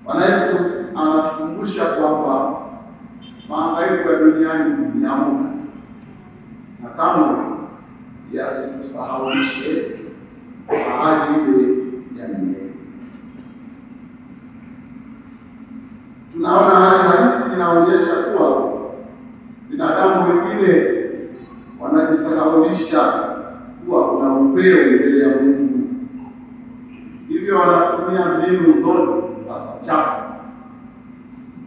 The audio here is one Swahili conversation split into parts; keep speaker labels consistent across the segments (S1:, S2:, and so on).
S1: Bwana Yesu anatukumbusha kwamba mahangaiko ya duniani ni ya muda, na kamwe yasitusahaulishe ahadi ile ya milele. Tunaona hali halisi inaonyesha kuwa binadamu wengine wanajisahaulisha kuwa kuna upeo mbele ya Mungu, hivyo wanatumia mbinu zote hasa chafu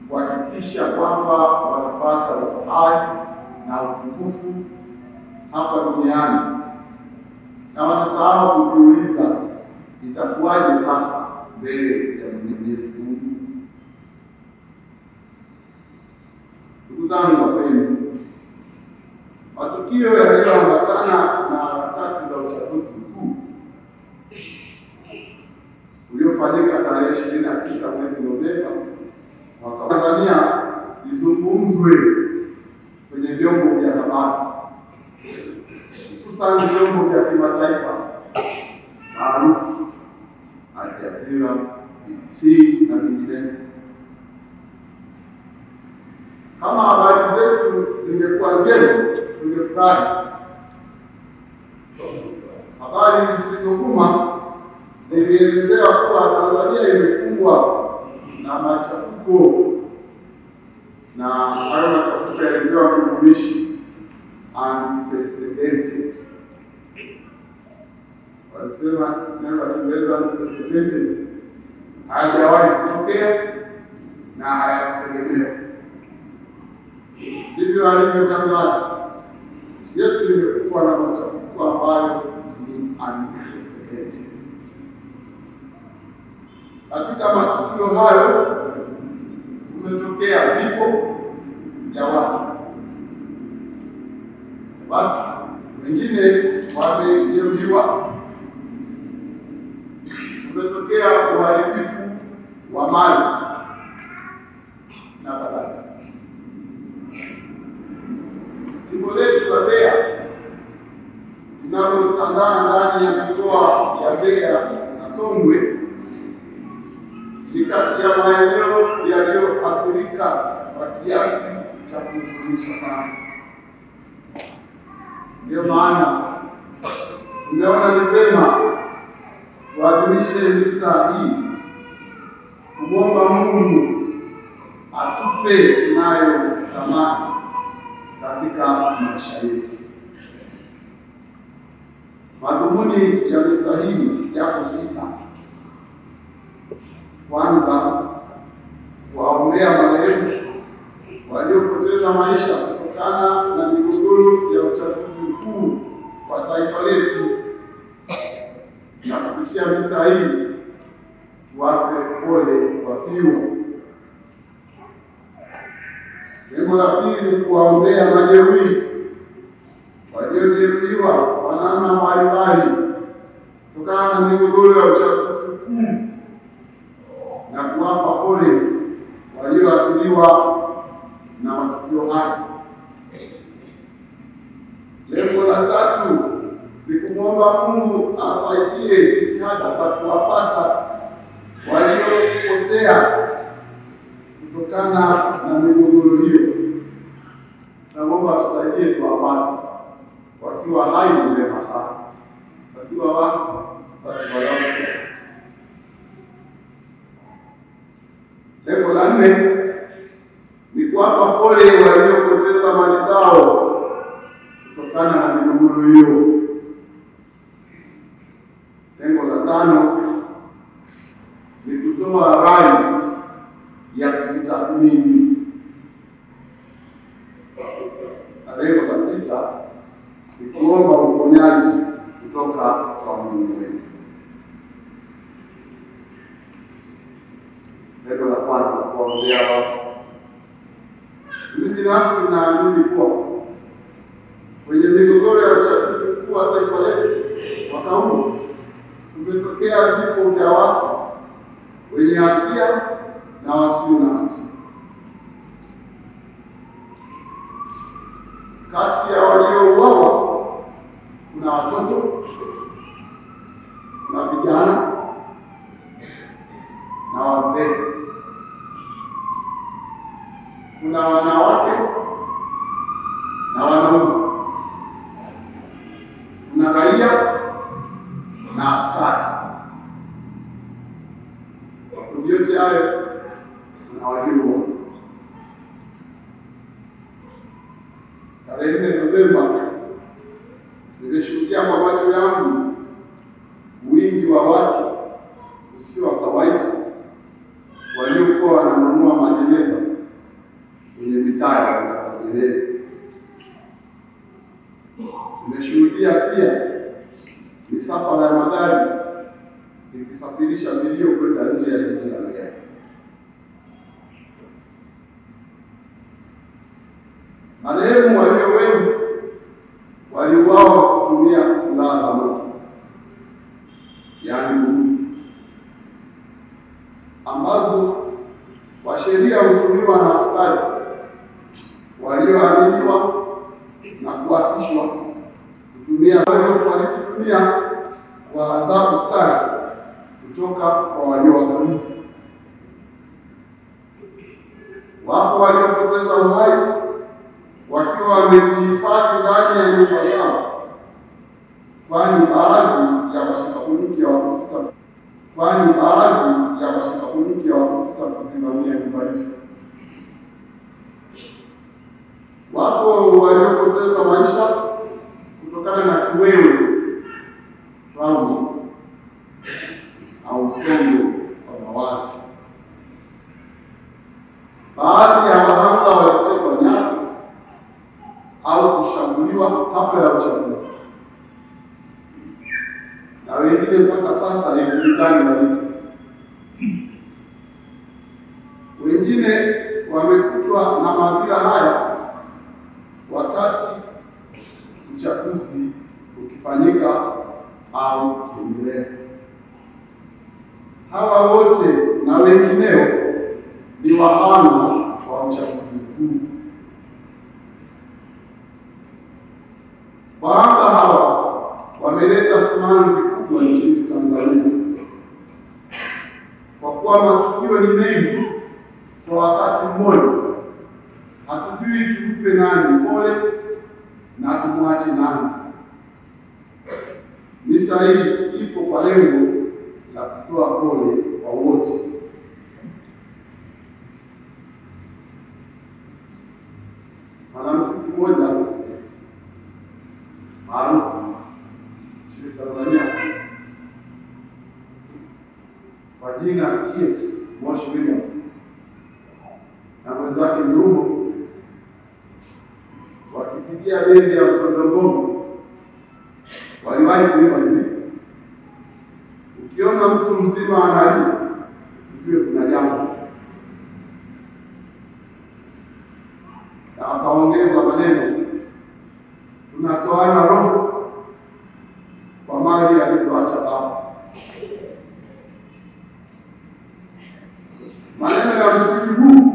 S1: kuhakikisha kwamba wanapata uhai na utukufu hapa duniani, na wanasahau kujiuliza itakuwaje sasa mbele ya Mwenyezi Mungu. Ndugu zangu wapendwa, matukio yaliyoambatana na harakati za uchaguzi mkuu uliofanyika tarehe 29 mwezi Novemba mwaka Tanzania izungumzwe kwenye vyombo vya habari, hususan vyombo vya kimataifa maarufu Al Jazeera, BBC na vinginevyo. Kama habari zetu zingekuwa njema, tungefurahi. Habari zilizovuma zilielezea kuwa Tanzania imekumbwa na machafuko, na hayo machafuko yalipewa kivumishi unprecedented. Walisema neno la Kiingereza unprecedented, hayajawahi kutokea na hayakutegemewa. Ndivyo alivyotangaza. Nchi yetu imekuwa na machafuko ambayo ni unprecedented. Katika matukio hayo kumetokea vifo vya watu wengine wamejeruhiwa, kumetokea uharibifu wa mali na kadhalika. Jimbo letu la Mbeya linalotandaa ndani ya mikoa ya Mbeya na Songwe ni kati ya maeneo yaliyoathirika kwa kiasi cha kuhuzunisha sana. Ndio maana tumeona ni vema tuadhimishe misa hii kumwomba Mungu atupe tunayotamani katika maisha yetu. Madhumuni ya misa hii yako 6. Kwanza, kuwaombea marehemu waliopoteza maisha kutokana na migogoro ya uchaguzi mkuu wa taifa letu, na kupitia misa hii wape pole wafiwa. Jambo la pili ni kuwaombea majeruhi waliojeruhiwa kwa namna mbalimbali kutokana na migogoro ya uchaguzi mkuu, na kuwapa pole walioathiriwa na matukio hayo. Lengo la tatu ni kumwomba Mungu asaidie jitihada za kuwapata waliopotea kutokana na migogoro hiyo. Naomba tusaidie tuwapate wakiwa hai, ni mema sana. Wakiwa wafu basi walawe. Lengo la 4 ni kuwapa pole waliopoteza mali zao kutokana na migogoro hiyo. Lengo la 5 ni kutoa rai ya kujitathmini. Na lengo la 6 ni kuomba uponyaji kutoka kwa Mungu wetu. Lengo la kwanza kuombea watu. Mimi binafsi naamini kuwa kwenye migogoro ya uchaguzi mkuu wa taifa letu mwaka huu kumetokea vifo vya watu wenye hatia na wasio na hatia. Kati ya waliouawa kuna watoto, kuna vijana na wazee. kuna wanawake na wanaume, kuna raia na askari. Makundi yote hayo tunawajua. Tarehe 4 Novemba nimeshuhudia kwa macho yangu wingi wa watu usio wa kawaida waliokuwa wananunua majeneza kwenye mitaa ya majeneza. Nimeshuhudia pia misafara ya magari ikisafirisha milio kwenda nje ya jiji la Mbeya. Marehemu walio wengi waliuawa kutumia silaha za moto, yaani bunduki, ambazo kwa sheria hutumiwa na askari walioaminiwa na kuapishwa kutumia, waliofariki dunia kwa adhabu kali kutoka kwa waliowakabidhi. Wapo waliopoteza uhai wakiwa wamejihifadhi ndani ya nyumba zao, kwani baadhi ya washika bunduki wamesita kuzivamia nyumba hizo. Wapo waliopoteza maisha kutokana na kiwewe, trauma au msongo wa mawazo. Baadhi ya wahanga walitekwa nyara au kushambuliwa kabla ya uchaguzi, na wengine mpaka sasa haijulikani walipo. Wengine wamekutwa na madhira haya wakati uchaguzi ukifanyika au ukiendelea. Hawa wote na wengineo ni wahanga wa uchaguzi mkuu. Wahanga hawa wameleta simanzi kubwa nchini Tanzania, kwa kuwa matukio ni mengi kwa wakati mmoja. Hatujui tumpe nani pole na tumwache nani. Misa hii ipo kwa lengo la kutoa pole kwa wote. Mwanamuziki mmoja maarufu nchini Tanzania kwa jina TX Moshi William na mwenzake Ndumo wakipigia bendi ya Msondogombo waliwahi kuimba hivi: ukiona mtu mzima analia ujue kuna jambo. Na wakaongeza maneno, tunatoana roho kwa mali alizoacha baba. Maneno ya muziki huu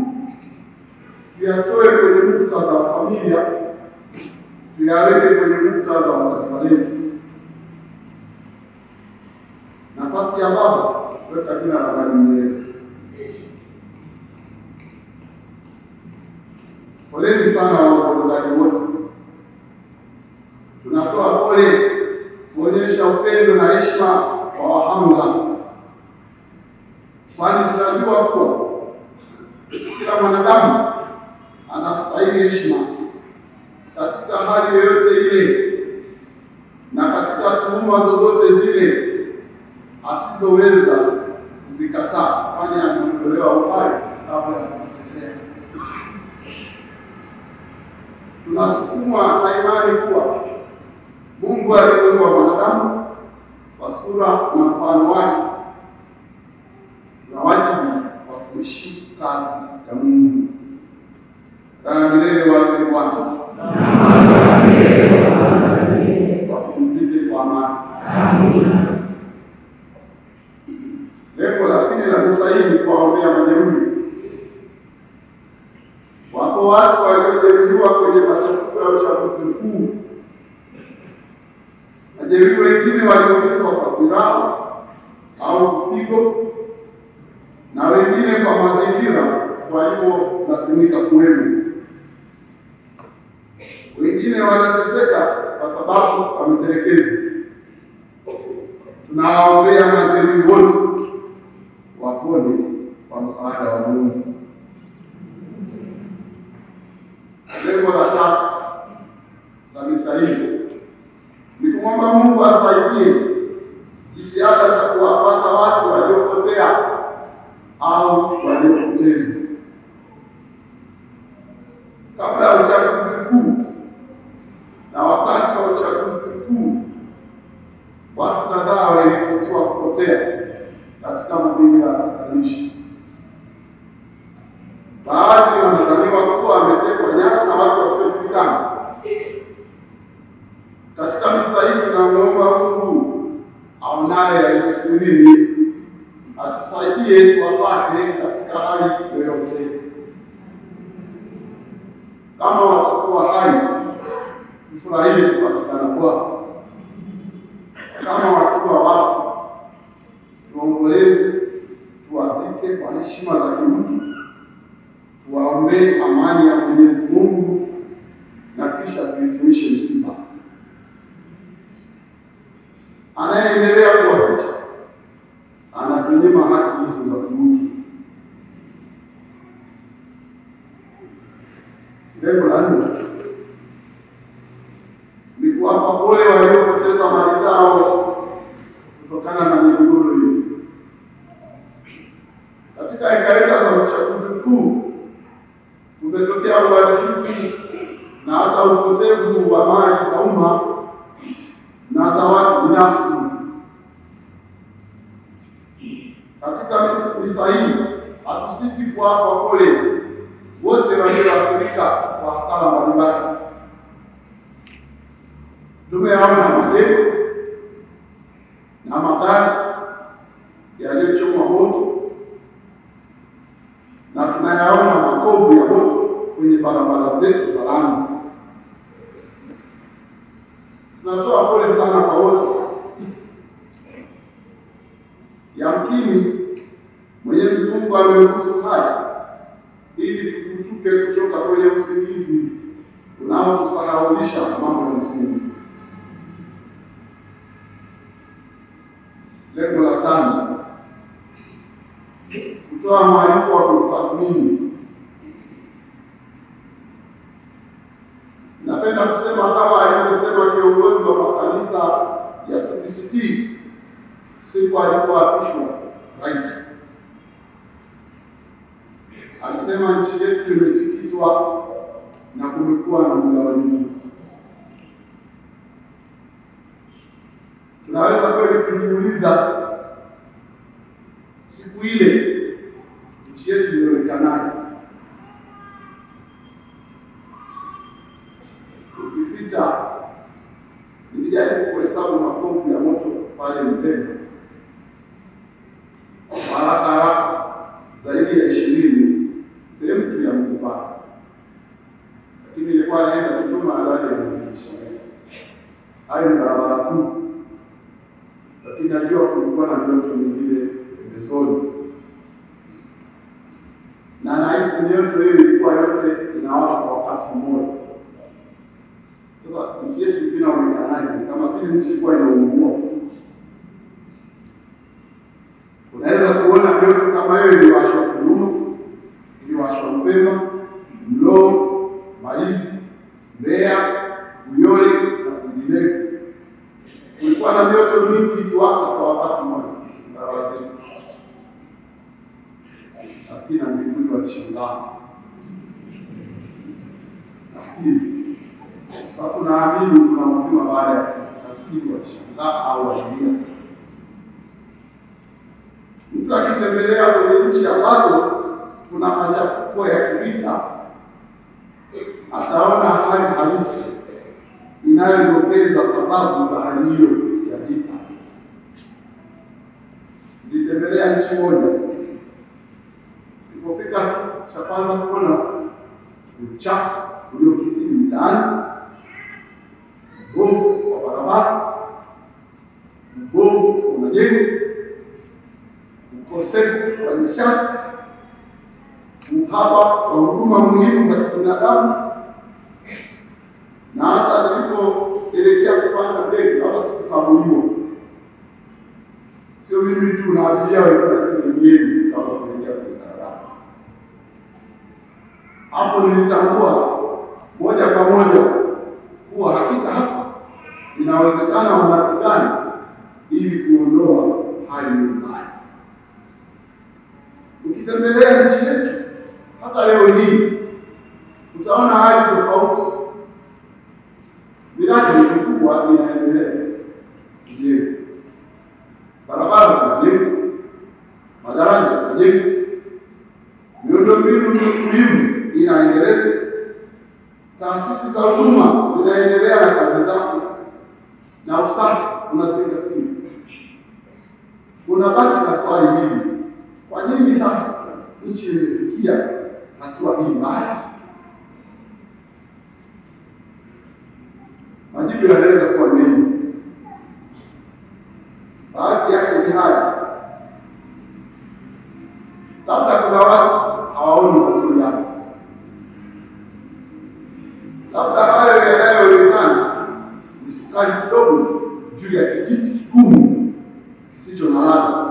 S1: tuyatoe kwenye muktadha wa familia, tuyaweke kwenye muktadha wa taifa letu. Nafasi ya baba, weka jina la Mwalimu Nyerere. Poleni sana waombolezaji wote. Tunatoa pole kuonyesha upendo na heshima kwa wahanga, kwani tunajua kuwa kila mwanadamu anastahili heshima katika hali yoyote ile na katika tuhuma zozote zile asizoweza kuzikataa, kwani ameondolewa uhai kabla ya kujitetea. Tunasukumwa na imani kuwa Mungu aliumba mwanadamu kwa sura na mfano wake, na wajibu wa kuishi kazi ya Mungu. Raha milele wape Bwana, wapumzike kwa amani. Amina. Lengo la pili la misa hii ni kuwaombea majeruhi. Wapo watu waliojeruhiwa kwenye machafuko ya uchaguzi mkuu. Majeruhi wengine waliumizwa kwa silaha au kipigo, na wengine kwa mazingira walipolazimika kuwemo. Wengine wanateseka kwa sababu wametelekezwa. Tunawaombea majeruhi wote wapone kwa msaada wa Mungu. Lengo la tatu la misa hii ni kumwomba Mungu asaidie jitihada za kuwapata watu waliopotea au waliopotezwa. Kabla ya uchaguzi mkuu na wakati wa uchaguzi mkuu, watu kadhaa waliripotiwa kupotea katika mazingira ya tatanishi. Baadhi wanadhaniwa kuwa wametekwa nyara na watu wasiojulikana. Katika misa hii tunamuomba Mungu aonaye yaliyo sirini atusaidie tuwapate katika hali yoyote. Kama watakuwa hai, tufurahie kupatikana kwao. Kama wakiwa wafu, tuomboleze, tuwazike kwa heshima za kiutu, tuwaombee amani ya Mwenyezi Mungu na kisha tuhitimishe msiba. Anayeendelea kuwaficha anatunyima haki hizo za kiutu. Lengo la nne ni kuwapa pole waliopoteza mali zao kutokana na migogoro hii. Katika hekaheka za uchaguzi mkuu kumetokea uhalifu na hata upotevu wa mali za umma na za watu binafsi. Katika misa hii hatusiti kuwapa pole wote walioathirika kwa hasara mbalimbali. Tumeyaona majengo na magari yaliyochomwa moto na tunayaona makovu ya moto kwenye barabara zetu za lami. Tunatoa pole sana kwa wote. Yamkini Mwenyezi Mungu ameruhusu haya ili tukutuke kutoka kwenye usingizi unaotusahaulisha mambo ya msingi. Lengo la tano, kutoa mwaliko wa kutathmini. Napenda kusema kama alivyosema kiongozi wa makanisa ya CPCT siku alipoapishwa rais. Alisema nchi yetu imetikiswa na kumekuwa na mgawanyiko. Tunaweza kweli kujiuliza siku ile nchi yetu ilionekanaje? Ukipita nilijaribu kuhesabu makovu ya moto pale Mpemba. Haraka zaidi ya 20 sehemu tu ya Mpemba. Lakini ilikuwa naenda Kigoma nadhani inaisha. Hayo ni barabara kuu. Lakini najua kulikuwa na mioto mingine pembezoni. Na nahisi mioto hiyo ilikuwa yote inawaka kwa wakati mmoja. Sasa nchi yetu inaonekanaje kama vile nchi ilikuwa inaungua? Unaweza kuona mioto kama hiyo iliwashwa Tunduma, iliwashwa Mpemba, Mloo, Malizi, Mbeya, Uyole na kwingineko. Kulikuwa na mioto mingi ikiwaka kwa wakati mmoja. Nafikiri na mbinguni walishangaa. Nafikiri watu naamini kuna uzima baada ya nafikiri walishangaa au walilia. Mtu akitembelea kwenye nchi ambazo kuna machafuko ya kivita ataona hali halisi inayodokeza sababu za hali hiyo ya vita. Nilitembelea nchi moja. Nilipofika cha kwanza kuona uchafu uliokithiri mitaani, ubovu wa barabara, ubovu wa majengo, ukosefu wa nishati uhaba wa huduma muhimu za kibinadamu, na hata nilipoelekea kupanda ndege hata sikukaguliwa. Sio mimi tu na abiria wengine wengi kama kuingia kwenye daladala. Hapo nilitambua moja kwa moja kuwa hakika hapa inawezekana wanapigana ili kuondoa hali mbaya. Ukitembelea nchi yetu hata leo hii utaona hali tofauti. Miradi mikubwa inaendelea. Je, barabara zinajengwa, madaraja yanajengwa, miundombinu muhimu inaendelezwa, taasisi za huduma zinaendelea na kazi zake, na usafi unazingatiwa. Unabaki na swali hili: kwa nini sasa nchi imefikia hatua hii mbaya? Majibu yanaweza kuwa mengi. Baadhi yake ni haya: labda kuna watu hawaoni mazuri yake, labda hayo yanayoonekana ni sukari kidogo juu ya kijiti kigumu kisicho na ladha.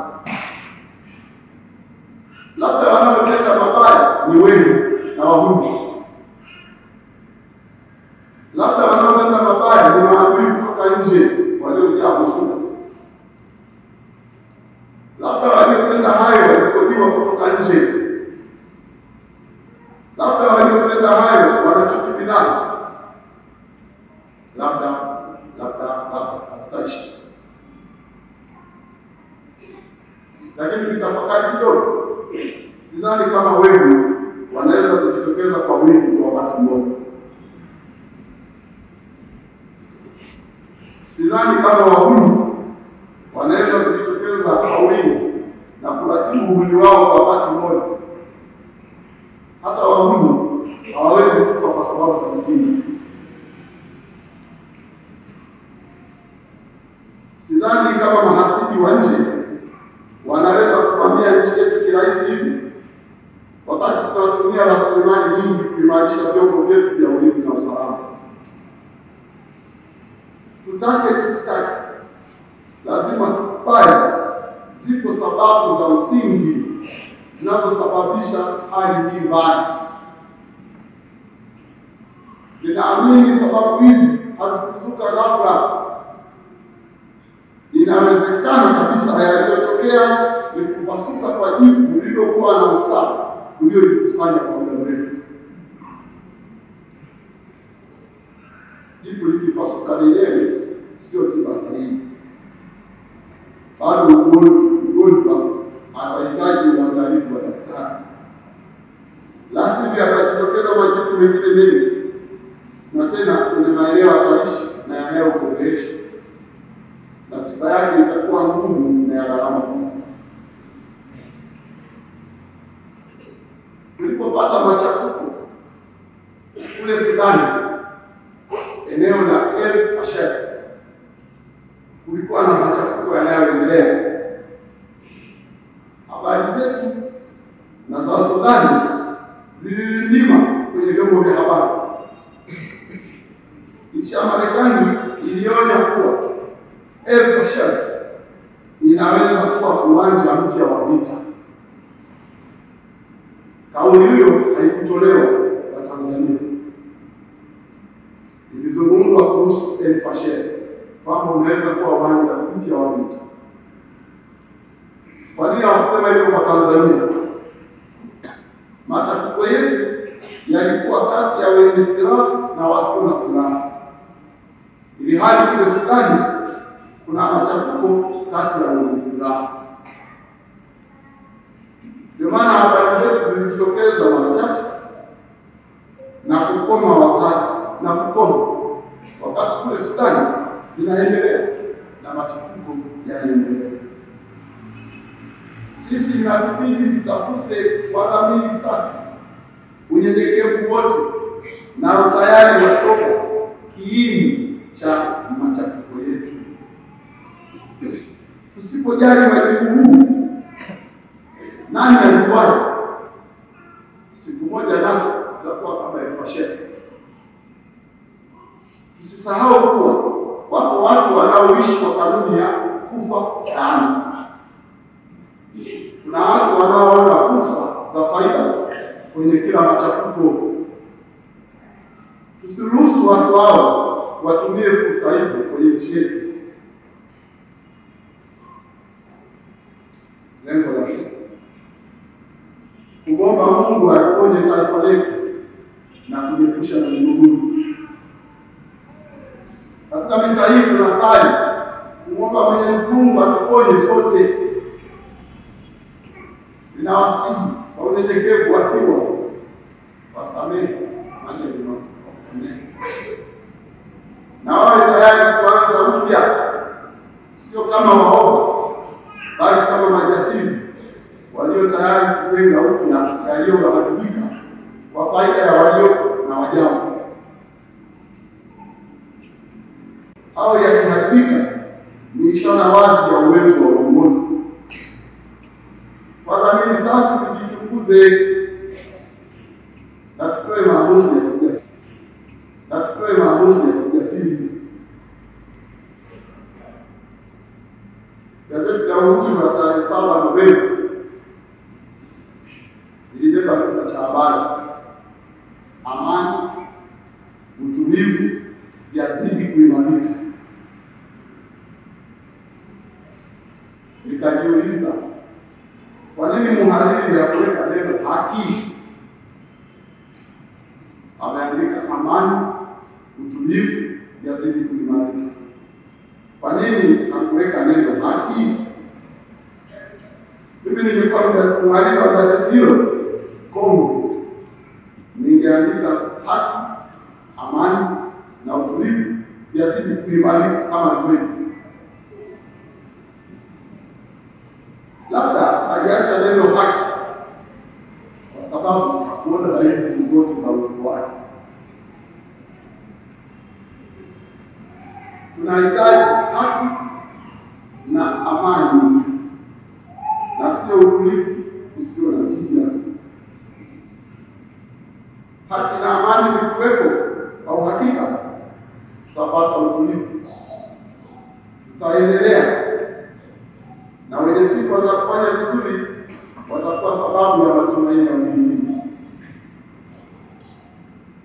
S1: Labda wanaotenda mabaya ni wewe na wahuni. Labda wanaotenda mabaya ni maadui kutoka nje waliojaa husuda. Labda waliotenda hayo walikodiwa kutoka nje. Labda waliotenda hayo wana chuki binafsi. Labda hasitaishi. Lakini nitafakari kidogo. Sidhani kama wewe wanaweza kujitokeza kwa wingi kwa wakati mmoja. Sidhani kama wahuni wanaweza kujitokeza kwa wingi na kuratibu uhuni wao kwa wakati mmoja. Hata wahuni hawawezi kufa kwa sababu za mjini. Sidhani kama mahasidi wa nje wanaweza kuvamia nchi yetu kirahisi hivi, wakati tunatumia rasilimali nyingi kuimarisha vyombo vyetu vya ulinzi na usalama. Tutake tusitake, lazima tukubali zipo sababu za msingi zinazosababisha hali hii mbaya. Ninaamini sababu hizi hazikuzuka ghafla. Inawezekana kabisa yaliyotokea ni kupasuka kwa jipu lililokuwa na usafi uliojikusanya kwa muda mrefu. Jipu likipasuka lenyewe sio tiba sahihi. Bado mgonjwa atahitaji uangalizi wa daktari. La sivyo atajitokeza majipu mengine mengi, na tena kwenye maeneo hatarishi na yanayofedhehesha, na tiba yake itakuwa ngumu na ya gharama kubwa. Tulipopata machafuko kule Sudani, eneo la El Fasher, kulikuwa na machafuko yanayoendelea. Habari zetu na za Sudani zilirindima kwenye vyombo vya habari. Nchi ya Marekani ilionya kuwa El Fasher inaweza kuwa uwanja mpya wa vita. Kauli hiyo haikutolewa na Tanzania. Ilizungumzwa kuhusu El Fasher kwamba unaweza kuwa uwanja mpya wa vita. Kwa nini hawakusema hivyo kwa Tanzania? Machafuko yetu yalikuwa kati ya wenye silaha na wasio na silaha, ili hali kule Sudani kuna machafuko kati ya wenye silaha. Ndio maana habari zetu zilijitokeza mara chache na kukoma wakati kule Sudani zinaendelea na machafuko yanaendelea. Sisi inatubidi tutafute kwa dhamiri safi, unyenyekevu wote na utayari wa toba kiini cha machafuko yetu. Tusipojali wajibu huu, nani alikuwa? siku moja nasi tutakuwa kama Elfasheti. Tusisahau kuwa wapo watu wanaoishi kwa kanuni ya kufa sana. Kuna watu wanaoona fursa za faida kwenye kila machafuko. Tusiruhusu watu hao watumie fursa hizo kwenye nchi yetu. Lengo la sita, kumwomba Mungu aliponye taifa letu na kujiepusha na migogoro. Katika misa hii tunasali kumwomba Mwenyezi Mungu atuponye sote. Ninawasihi kwa unyenyekevu wafiwa wasamehe, na wawe tayari kuanza upya, sio kama waoga, bali kama majasiri walio tayari kujenga upya yaliyoharibika kwa faida ya walio na wajao. Au yakiharibika ni ishara wazi ya uwezo wa uongozi. Kwa dhamiri safi tujichunguze na tutoe maamuzi ya kujasiri. Gazeti la Uhuru la tarehe 7 Novemba ilibeba kichwa cha habari, amani utulivu yazidi kuimarika. Nikajiuliza, kwa nini mhariri ya kuweka neno haki? Ameandika amani utulivu yazidi kuimarika. Kwa nini hakuweka neno haki? Mimi ningekuwa mhariri wa gazeti hilo Kongo, ningeandika haki, amani na utulivu yazidi kuimarika kama kweli. Labda aliacha neno haki kwa sababu hakuona dalili zote za uwepo wake. Tunahitaji haki na amani na sio utulivu usio na tija. Haki na amani vikiwepo, kwa uhakika tutapata utulivu, tutaendelea, na wenye sifa za kufanya vizuri watakuwa sababu ya matumaini ya Mungu.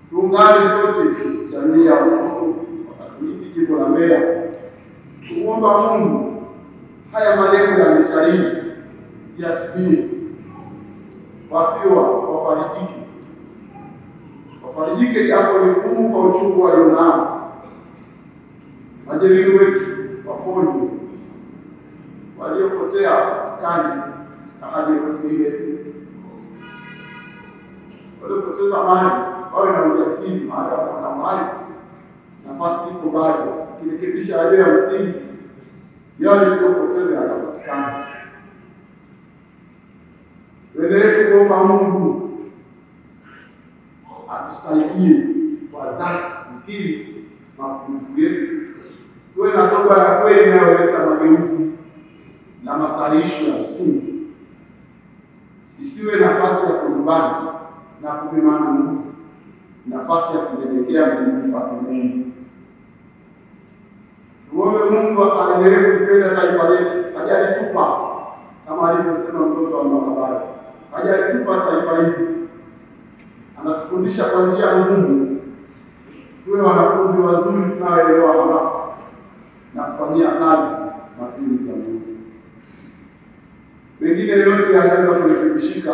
S1: Tuungane sote, jamii ya Wakristo Wakatoliki jimbo la Mbeya, kumwomba Mungu haya malengo ya misa hii yatimie. Wafiwa wafarijike japo ni ngumu kwa uchungu walionao. Majeruhi wetu waponywe, waliopotea patikane na hali yote ile. Waliopoteza mali wawe na ujasiri, maadamu wana mali, nafasi iko bado, kirekebisha yale ya msingi, yale tuliyopoteza yatapatikana. Tuendelee kuomba Mungu atusaidie kwa dhati kukiri mapungufu yetu, tuwe na toba ya kweli inayoleta mageuzi na masahihisho ya msingi. Isiwe nafasi ya kulumbana na kupimana nguvu, nafasi ya kunyenyekea miguuni pake Mungu. Tuombe Mungu aendelee kupenda taifa letu, hajalitupa kama alivyosema mtoto wa Makabari. Hajalitupa taifa hili, anatufundisha kwa njia ngumu tuwe wanafunzi wazuri tunaoelewa haraka na kufanyia kazi mapenzi ya Mungu. Wengine yote yanaweza kurekebishika,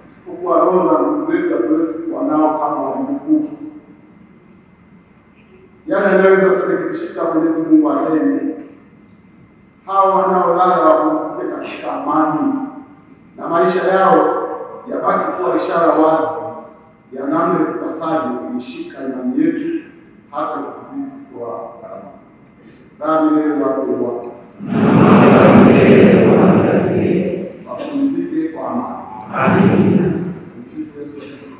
S1: isipokuwa roho za ndugu zetu hatuwezi kuwa nao kama walivyokuwa. Yale yanaweza kurekebishika, Mwenyezi Mungu atende. Hao wanaolala wapumzike katika amani na maisha yao yabaki kuwa ishara wazi ya namna ipasavyo kuishika imani yetu hata kufikia kwa karama. Dhambi leo wapo Bwana. Wapumzike kwa amani. Amina. Msifu Yesu Kristo.